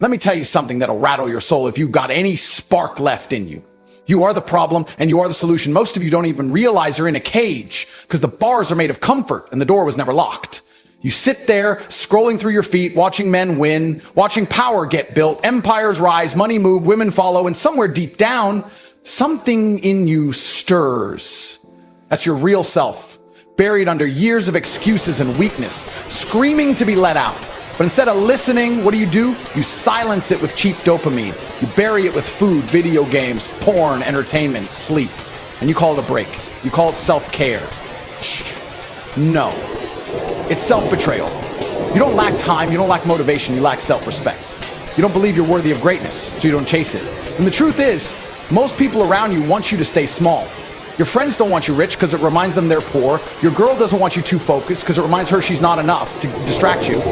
Let me tell you something that'll rattle your soul if you've got any spark left in you. You are the problem and you are the solution. Most of you don't even realize you're in a cage because the bars are made of comfort and the door was never locked. You sit there scrolling through your feet, watching men win, watching power get built, empires rise, money move, women follow, and somewhere deep down, something in you stirs. That's your real self, buried under years of excuses and weakness, screaming to be let out. But instead of listening, what do? You silence it with cheap dopamine. You bury it with food, video games, porn, entertainment, sleep. And you call it a break. You call it self-care. No. It's self-betrayal. You don't lack time, you don't lack motivation, you lack self-respect. You don't believe you're worthy of greatness, so you don't chase it. And the truth is, most people around you want you to stay small. Your friends don't want you rich because it reminds them they're poor. Your girl doesn't want you too focused because it reminds her she's not enough to distract you.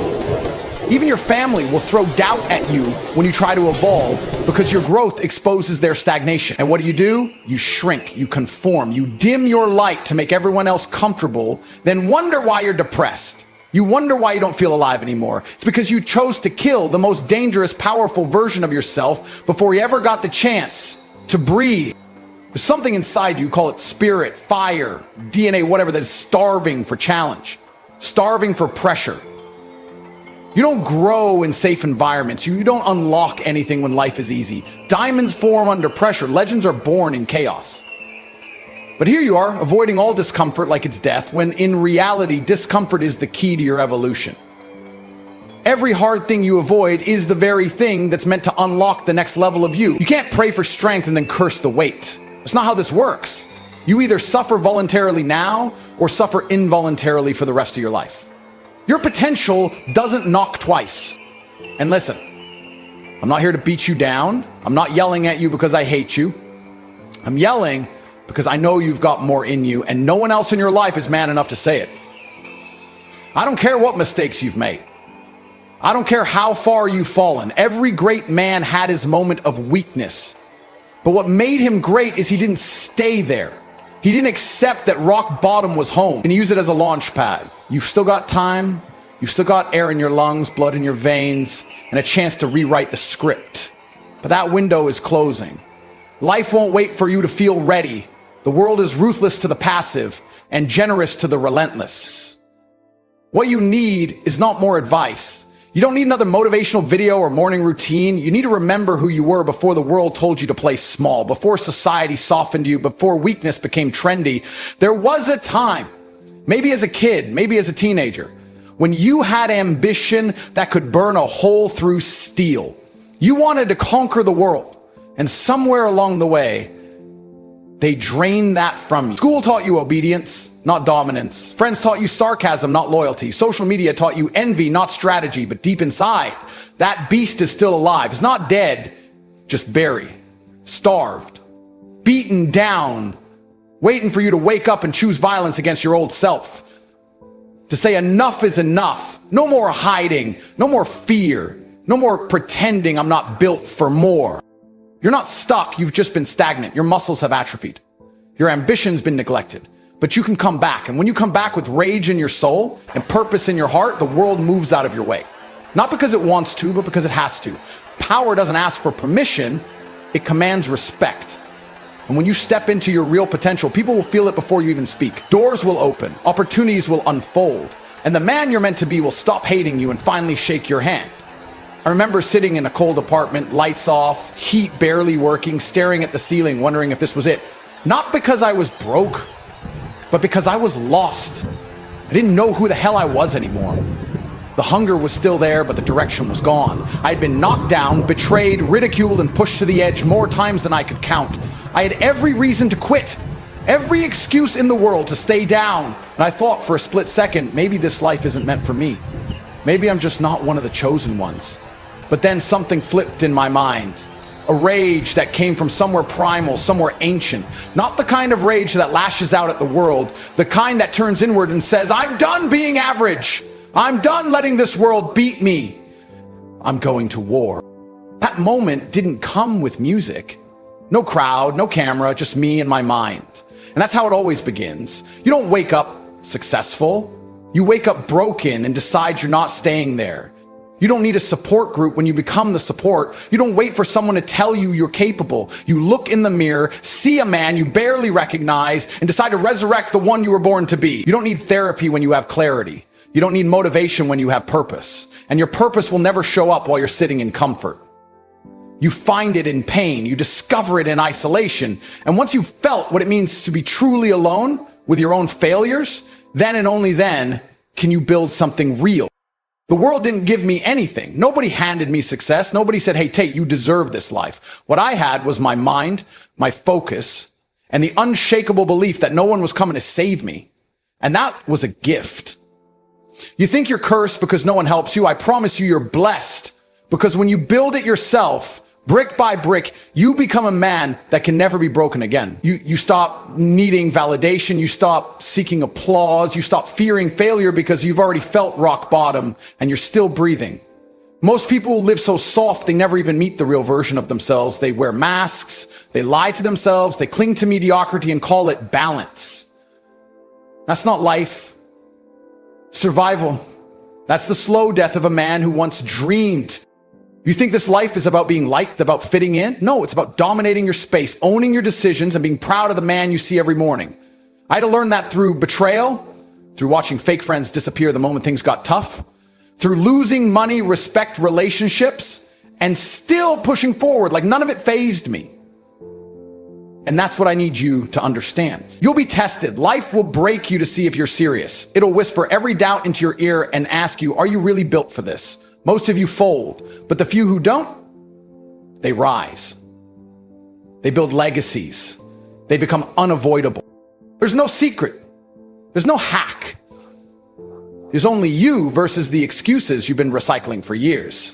Even your family will throw doubt at you when you try to evolve because your growth exposes their stagnation. And what do? You shrink, you conform, you dim your light to make everyone else comfortable, then wonder why you're depressed. You wonder why you don't feel alive anymore. It's because you chose to kill the most dangerous, powerful version of yourself before you ever got the chance to breathe. There's something inside you, call it spirit, fire, DNA, whatever, that is starving for challenge, starving for pressure. You don't grow in safe environments. You don't unlock anything when life is easy. Diamonds form under pressure. Legends are born in chaos. But here you are, avoiding all discomfort like it's death, when in reality, discomfort is the key to your evolution. Every hard thing you avoid is the very thing that's meant to unlock the next level of you. You can't pray for strength and then curse the weight. That's not how this works. You either suffer voluntarily now or suffer involuntarily for the rest of your life. Your potential doesn't knock twice. And listen, I'm not here to beat you down. I'm not yelling at you because I hate you. I'm yelling because I know you've got more in you and no one else in your life is man enough to say it. I don't care what mistakes you've made. I don't care how far you've fallen. Every great man had his moment of weakness. But what made him great is he didn't stay there. He didn't accept that rock bottom was home and use it as a launch pad. You've still got time, you've still got air in your lungs, blood in your veins, and a chance to rewrite the script. But that window is closing. Life won't wait for you to feel ready. The world is ruthless to the passive and generous to the relentless. What you need is not more advice. You don't need another motivational video or morning routine. You need to remember who you were before the world told you to play small, before society softened you, before weakness became trendy. There was a time, maybe as a kid, maybe as a teenager, when you had ambition that could burn a hole through steel. You wanted to conquer the world, and somewhere along the way, they drained that from you. School taught you obedience, not dominance. Friends taught you sarcasm, not loyalty. Social media taught you envy, not strategy. But deep inside, that beast is still alive. It's not dead, just buried, starved, beaten down, waiting for you to wake up and choose violence against your old self. To say enough is enough. No more hiding, no more fear, no more pretending I'm not built for more. You're not stuck, you've just been stagnant. Your muscles have atrophied. Your ambition's been neglected. But you can come back. And when you come back with rage in your soul and purpose in your heart, the world moves out of your way. Not because it wants to, but because it has to. Power doesn't ask for permission, it commands respect. And when you step into your real potential, people will feel it before you even speak. Doors will open, opportunities will unfold, and the man you're meant to be will stop hating you and finally shake your hand. I remember sitting in a cold apartment, lights off, heat barely working, staring at the ceiling, wondering if this was it. Not because I was broke, but because I was lost. I didn't know who the hell I was anymore. The hunger was still there, but the direction was gone. I had been knocked down, betrayed, ridiculed, and pushed to the edge more times than I could count. I had every reason to quit, every excuse in the world to stay down. And I thought for a split second, maybe this life isn't meant for me. Maybe I'm just not one of the chosen ones. But then something flipped in my mind. A rage that came from somewhere primal, somewhere ancient. Not the kind of rage that lashes out at the world. The kind that turns inward and says, I'm done being average. I'm done letting this world beat me. I'm going to war. That moment didn't come with music. No crowd, no camera, just me and my mind. And that's how it always begins. You don't wake up successful. You wake up broken and decide you're not staying there. You don't need a support group when you become the support. You don't wait for someone to tell you you're capable. You look in the mirror, see a man you barely recognize, and decide to resurrect the one you were born to be. You don't need therapy when you have clarity. You don't need motivation when you have purpose. And your purpose will never show up while you're sitting in comfort. You find it in pain. You discover it in isolation. And once you've felt what it means to be truly alone with your own failures, then and only then can you build something real. The world didn't give me anything. Nobody handed me success. Nobody said, hey, Tate, you deserve this life. What I had was my mind, my focus, and the unshakable belief that no one was coming to save me. And that was a gift. You think you're cursed because no one helps you. I promise you, you're blessed. Because when you build it yourself, brick by brick, you become a man that can never be broken again. You stop needing validation. You stop seeking applause. You stop fearing failure because you've already felt rock bottom and you're still breathing. Most people live so soft, they never even meet the real version of themselves. They wear masks. They lie to themselves. They cling to mediocrity and call it balance. That's not life. Survival. That's the slow death of a man who once dreamed. You think this life is about being liked, about fitting in? No, it's about dominating your space, owning your decisions, and being proud of the man you see every morning. I had to learn that through betrayal, through watching fake friends disappear the moment things got tough, through losing money, respect, relationships, and still pushing forward like none of it fazed me. And that's what I need you to understand. You'll be tested. Life will break you to see if you're serious. It'll whisper every doubt into your ear and ask you, are you really built for this? Most of you fold, but the few who don't, they rise. They build legacies. They become unavoidable. There's no secret. There's no hack. There's only you versus the excuses you've been recycling for years.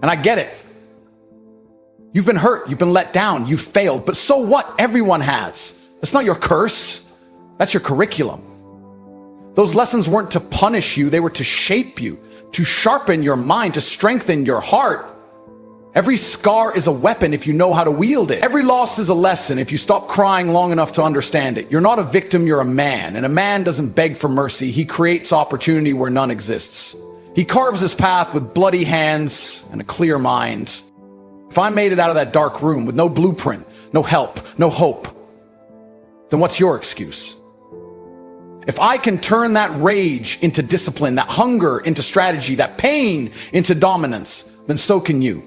And I get it. You've been hurt. You've been let down. You've failed. But so what? Everyone has. That's not your curse. That's your curriculum. Those lessons weren't to punish you. They were to shape you, to sharpen your mind, to strengthen your heart. Every scar is a weapon if you know how to wield it. Every loss is a lesson if you stop crying long enough to understand it. You're not a victim, you're a man. And a man doesn't beg for mercy. He creates opportunity where none exists. He carves his path with bloody hands and a clear mind. If I made it out of that dark room with no blueprint, no help, no hope, then what's your excuse? If I can turn that rage into discipline, that hunger into strategy, that pain into dominance, then so can you.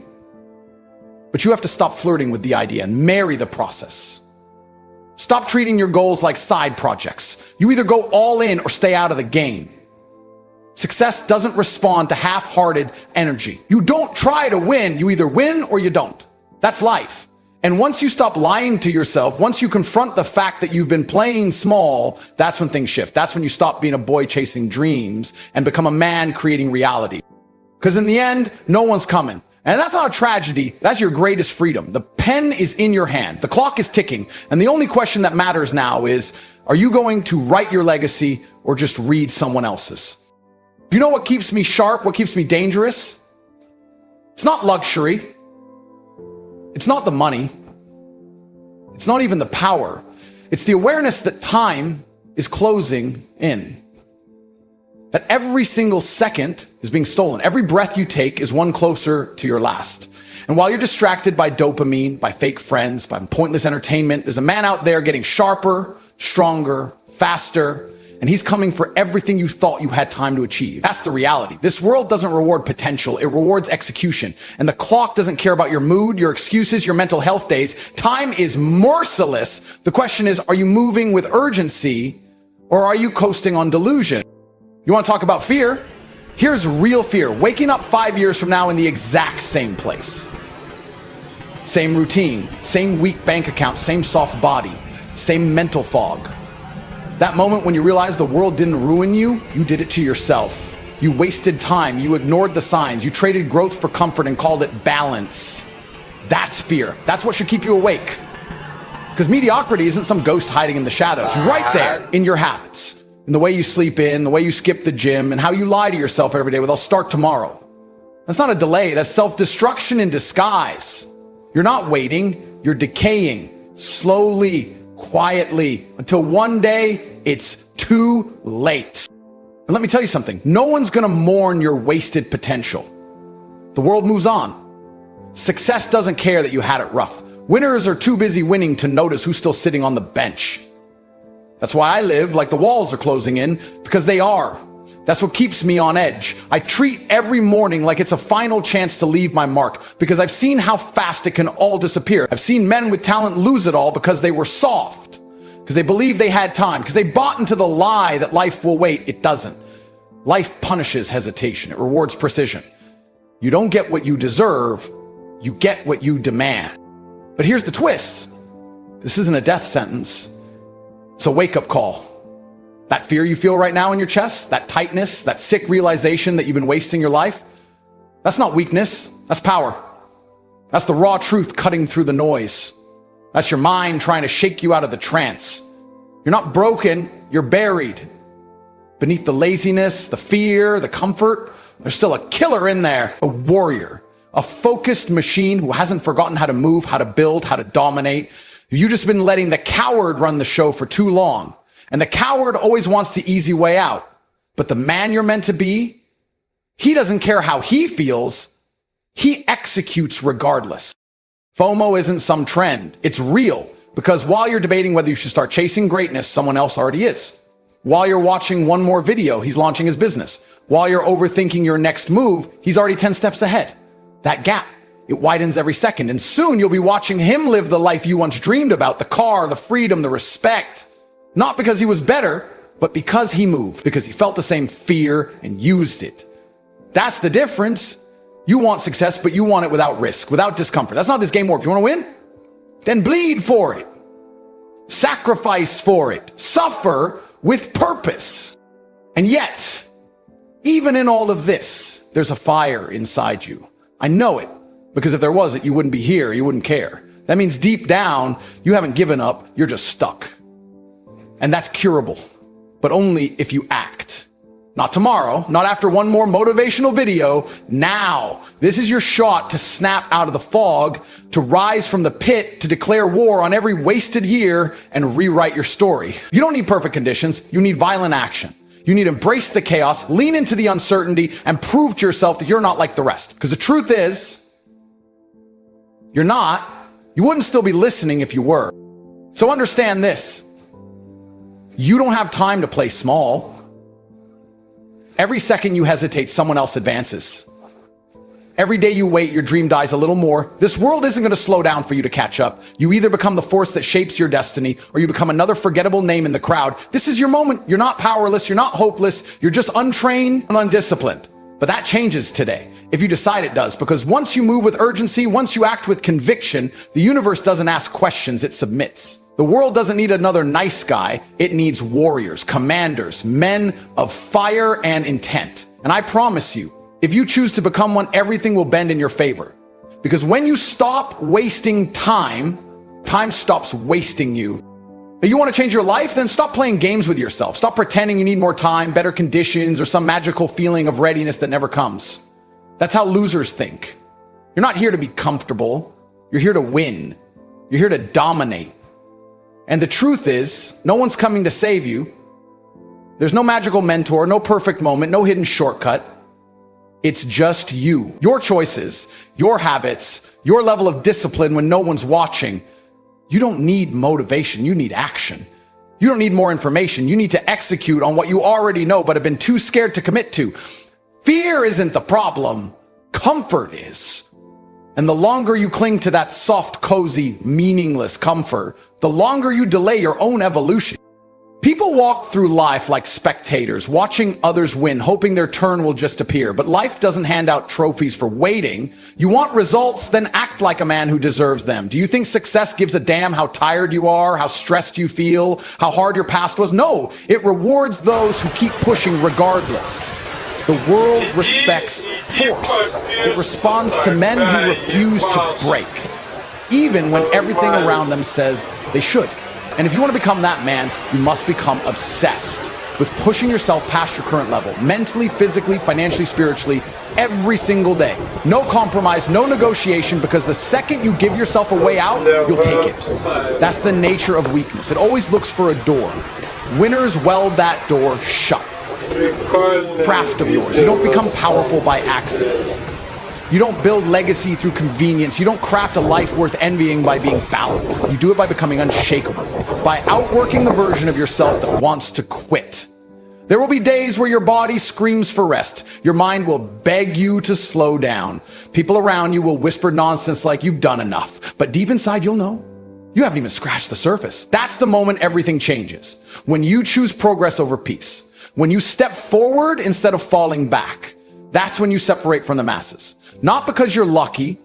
But you have to stop flirting with the idea and marry the process. Stop treating your goals like side projects. You either go all in or stay out of the game. Success doesn't respond to half-hearted energy. You don't try to win. You either win or you don't. That's life. And once you stop lying to yourself, once you confront the fact that you've been playing small, that's when things shift. That's when you stop being a boy chasing dreams and become a man creating reality. Because in the end, no one's coming. And that's not a tragedy. That's your greatest freedom. The pen is in your hand. The clock is ticking. And the only question that matters now is, are you going to write your legacy or just read someone else's? You know what keeps me sharp? What keeps me dangerous? It's not luxury. It's not the money. It's not even the power. It's the awareness that time is closing in. That every single second is being stolen. Every breath you take is one closer to your last. And while you're distracted by dopamine, by fake friends, by pointless entertainment, there's a man out there getting sharper, stronger, faster, and he's coming for everything you thought you had time to achieve. That's the reality. This world doesn't reward potential, it rewards execution. And the clock doesn't care about your mood, your excuses, your mental health days. Time is merciless. The question is, are you moving with urgency or are you coasting on delusion? You want to talk about fear? Here's real fear. Waking up 5 years from now in the exact same place. Same routine, same weak bank account, same soft body, same mental fog. That moment when you realize the world didn't ruin you, you did it to yourself. You wasted time, you ignored the signs, you traded growth for comfort and called it balance. That's fear. That's what should keep you awake. Because mediocrity isn't some ghost hiding in the shadows. It's right there in your habits. In the way you sleep in, the way you skip the gym, and how you lie to yourself every day with, I'll start tomorrow. That's not a delay, that's self-destruction in disguise. You're not waiting, you're decaying, slowly, quietly, until one day it's too late. And let me tell you something, no one's gonna mourn your wasted potential. The world moves on. Success doesn't care that you had it rough. Winners are too busy winning to notice who's still sitting on the bench. That's why I live like the walls are closing in, because they are. That's what keeps me on edge. I treat every morning like it's a final chance to leave my mark, because I've seen how fast it can all disappear. I've seen men with talent lose it all because they were soft, because they believed they had time, because they bought into the lie that life will wait. It doesn't. Life punishes hesitation. It rewards precision. You don't get what you deserve, you get what you demand. But here's the twist. This isn't a death sentence. It's a wake-up call. That fear you feel right now in your chest, that tightness, that sick realization that you've been wasting your life, that's not weakness, that's power. That's the raw truth cutting through the noise. That's your mind trying to shake you out of the trance. You're not broken, you're buried. Beneath the laziness, the fear, the comfort, there's still a killer in there, a warrior, a focused machine who hasn't forgotten how to move, how to build, how to dominate. You've just been letting the coward run the show for too long. And the coward always wants the easy way out. But the man you're meant to be, he doesn't care how he feels. He executes regardless. FOMO isn't some trend. It's real. Because while you're debating whether you should start chasing greatness, someone else already is. While you're watching one more video, he's launching his business. While you're overthinking your next move, he's already 10 steps ahead. That gap, it widens every second. And soon you'll be watching him live the life you once dreamed about, the car, the freedom, the respect. Not because he was better, but because he moved, because he felt the same fear and used it. That's the difference. You want success, but you want it without risk, without discomfort. That's not how this game works. You want to win? Then bleed for it. Sacrifice for it. Suffer with purpose. And yet, even in all of this, there's a fire inside you. I know it, because if there wasn't, you wouldn't be here, you wouldn't care. That means deep down, you haven't given up, you're just stuck. And that's curable, but only if you act. Not tomorrow, not after one more motivational video. Now, this is your shot to snap out of the fog, to rise from the pit, to declare war on every wasted year and rewrite your story. You don't need perfect conditions, you need violent action. You need to embrace the chaos, lean into the uncertainty, and prove to yourself that you're not like the rest. Because the truth is, you're not. You wouldn't still be listening if you were. So understand this. You don't have time to play small. Every second you hesitate, someone else advances. Every day you wait, your dream dies a little more. This world isn't going to slow down for you to catch up. You either become the force that shapes your destiny, or you become another forgettable name in the crowd. This is your moment. You're not powerless. You're not hopeless. You're just untrained and undisciplined. But that changes today, if you decide it does, because once you move with urgency, once you act with conviction, the universe doesn't ask questions, it submits. The world doesn't need another nice guy. It needs warriors, commanders, men of fire and intent. And I promise you, if you choose to become one, everything will bend in your favor. Because when you stop wasting time, time stops wasting you. If you want to change your life, then stop playing games with yourself. Stop pretending you need more time, better conditions, or some magical feeling of readiness that never comes. That's how losers think. You're not here to be comfortable. You're here to win. You're here to dominate. And the truth is, no one's coming to save you. There's no magical mentor, no perfect moment, no hidden shortcut. It's just you, your choices, your habits, your level of discipline when no one's watching. You don't need motivation, you need action. You don't need more information, you need to execute on what you already know but have been too scared to commit to. Fear isn't the problem, comfort is. And the longer you cling to that soft, cozy, meaningless comfort, the longer you delay your own evolution. People walk through life like spectators, watching others win, hoping their turn will just appear. But life doesn't hand out trophies for waiting. You want results, then act like a man who deserves them. Do you think success gives a damn how tired you are, how stressed you feel, how hard your past was? No, it rewards those who keep pushing regardless. The world respects force. It responds to men who refuse to break, even when everything around them says they should. And if you want to become that man, you must become obsessed with pushing yourself past your current level, mentally, physically, financially, spiritually, every single day. No compromise, no negotiation, because the second you give yourself a way out, you'll take it. That's the nature of weakness. It always looks for a door. Winners weld that door shut. craft of yours. You don't become powerful by accident. You don't build legacy through convenience. You don't craft a life worth envying by being balanced. You do it by becoming unshakable, by outworking the version of yourself that wants to quit. There will be days where your body screams for rest. Your mind will beg you to slow down. People around you will whisper nonsense like you've done enough. But deep inside, you'll know you haven't even scratched the surface. That's the moment everything changes. When you choose progress over peace. When you step forward instead of falling back. That's when you separate from the masses. Not because you're lucky,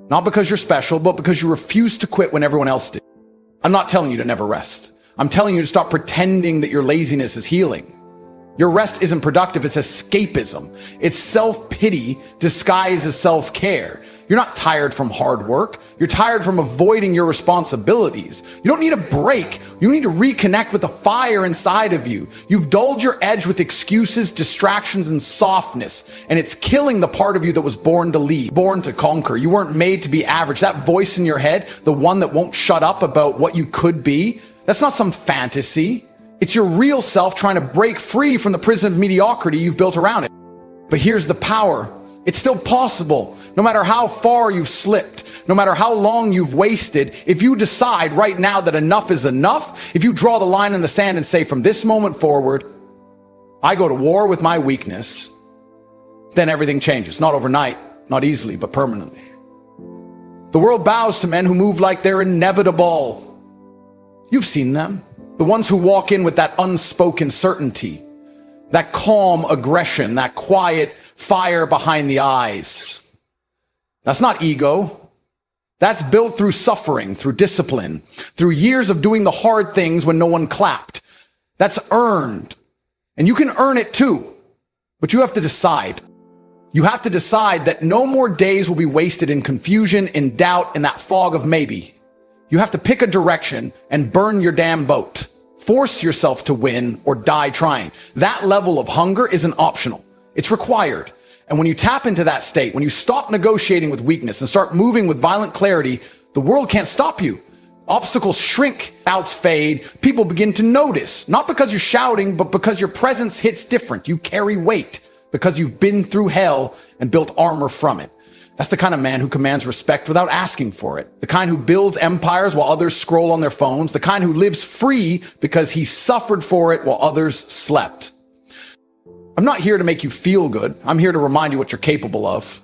not because you're special, but because you refuse to quit when everyone else did. I'm not telling you to never rest. I'm telling you to stop pretending that your laziness is healing. Your rest isn't productive, it's escapism. It's self-pity disguised as self-care. You're not tired from hard work. You're tired from avoiding your responsibilities. You don't need a break. You need to reconnect with the fire inside of you. You've dulled your edge with excuses, distractions, and softness, and it's killing the part of you that was born to lead, born to conquer. You weren't made to be average. That voice in your head, the one that won't shut up about what you could be, that's not some fantasy. It's your real self trying to break free from the prison of mediocrity you've built around it. But here's the power. It's still possible. No matter how far you've slipped, no matter how long you've wasted, if you decide right now that enough is enough, if you draw the line in the sand and say, from this moment forward, I go to war with my weakness, then everything changes. Not overnight, not easily, but permanently. The world bows to men who move like they're inevitable. You've seen them. The ones who walk in with that unspoken certainty, that calm aggression, that quiet fire behind the eyes. That's not ego. That's built through suffering, through discipline, through years of doing the hard things when no one clapped. That's earned. And you can earn it too, but you have to decide. You have to decide that no more days will be wasted in confusion, in doubt, in that fog of maybe. You have to pick a direction and burn your damn boat. Force yourself to win or die trying. That level of hunger isn't optional. It's required. And when you tap into that state, when you stop negotiating with weakness and start moving with violent clarity, the world can't stop you. Obstacles shrink, doubts fade, people begin to notice. Not because you're shouting, but because your presence hits different. You carry weight because you've been through hell and built armor from it. That's the kind of man who commands respect without asking for it. The kind who builds empires while others scroll on their phones. The kind who lives free because he suffered for it while others slept. I'm not here to make you feel good. I'm here to remind you what you're capable of.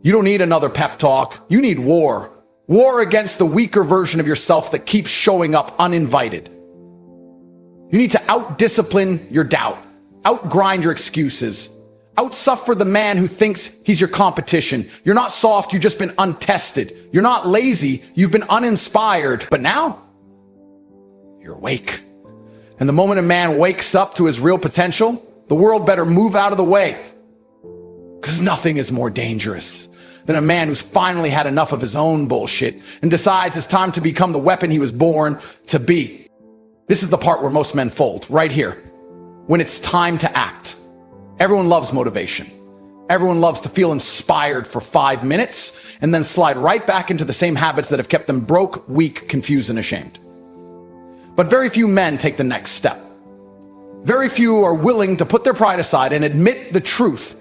You don't need another pep talk. You need war. War against the weaker version of yourself that keeps showing up uninvited. You need to out-discipline your doubt, out-grind your excuses, out-suffer the man who thinks he's your competition. You're not soft, you've just been untested. You're not lazy, you've been uninspired. But now, you're awake. And the moment a man wakes up to his real potential, the world better move out of the way. Because nothing is more dangerous than a man who's finally had enough of his own bullshit and decides it's time to become the weapon he was born to be. This is the part where most men fold, right here. When it's time to act. Everyone loves motivation. Everyone loves to feel inspired for 5 minutes and then slide right back into the same habits that have kept them broke, weak, confused, and ashamed. But very few men take the next step. Very few are willing to put their pride aside and admit the truth.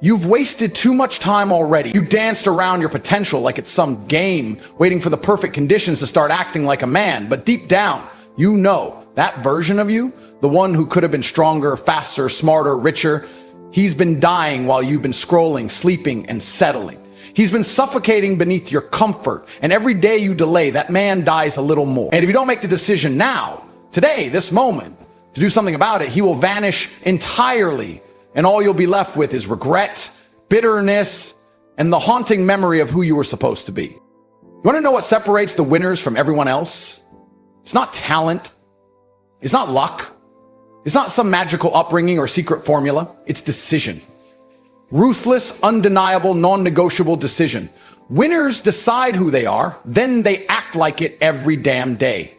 You've wasted too much time already. You danced around your potential like it's some game, waiting for the perfect conditions to start acting like a man. But deep down, you know that version of you, the one who could have been stronger, faster, smarter, richer, he's been dying while you've been scrolling, sleeping, and settling. He's been suffocating beneath your comfort. And every day you delay, that man dies a little more. And if you don't make the decision now, today, this moment, to do something about it, he will vanish entirely. And all you'll be left with is regret, bitterness, and the haunting memory of who you were supposed to be. You want to know what separates the winners from everyone else? It's not talent. It's not luck. It's not some magical upbringing or secret formula. It's decision. Ruthless, undeniable, non-negotiable decision. Winners decide who they are, then they act like it every damn day.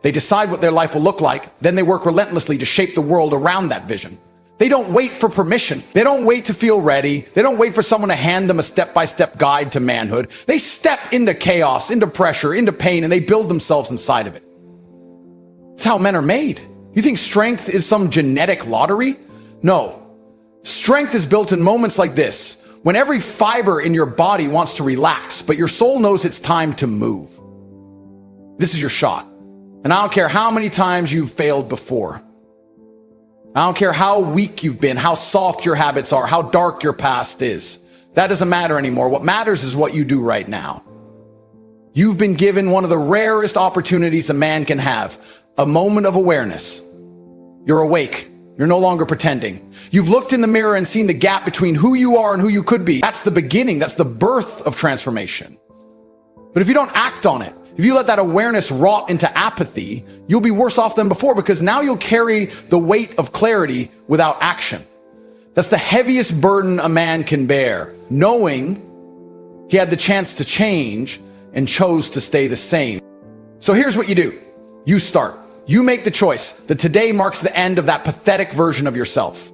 They decide what their life will look like, then they work relentlessly to shape the world around that vision. They don't wait for permission. They don't wait to feel ready. They don't wait for someone to hand them a step-by-step guide to manhood. They step into chaos, into pressure, into pain, and they build themselves inside of it. It's how men are made. You think strength is some genetic lottery? No. Strength is built in moments like this, when every fiber in your body wants to relax, but your soul knows it's time to move. This is your shot. And I don't care how many times you've failed before. I don't care how weak you've been, how soft your habits are, how dark your past is. That doesn't matter anymore. What matters is what you do right now. You've been given one of the rarest opportunities a man can have, a moment of awareness. You're awake. You're no longer pretending. You've looked in the mirror and seen the gap between who you are and who you could be. That's the beginning. That's the birth of transformation. But if you don't act on it, if you let that awareness rot into apathy, you'll be worse off than before, because now you'll carry the weight of clarity without action. That's the heaviest burden a man can bear, knowing he had the chance to change and chose to stay the same. So here's what you do. You start. You make the choice that today marks the end of that pathetic version of yourself.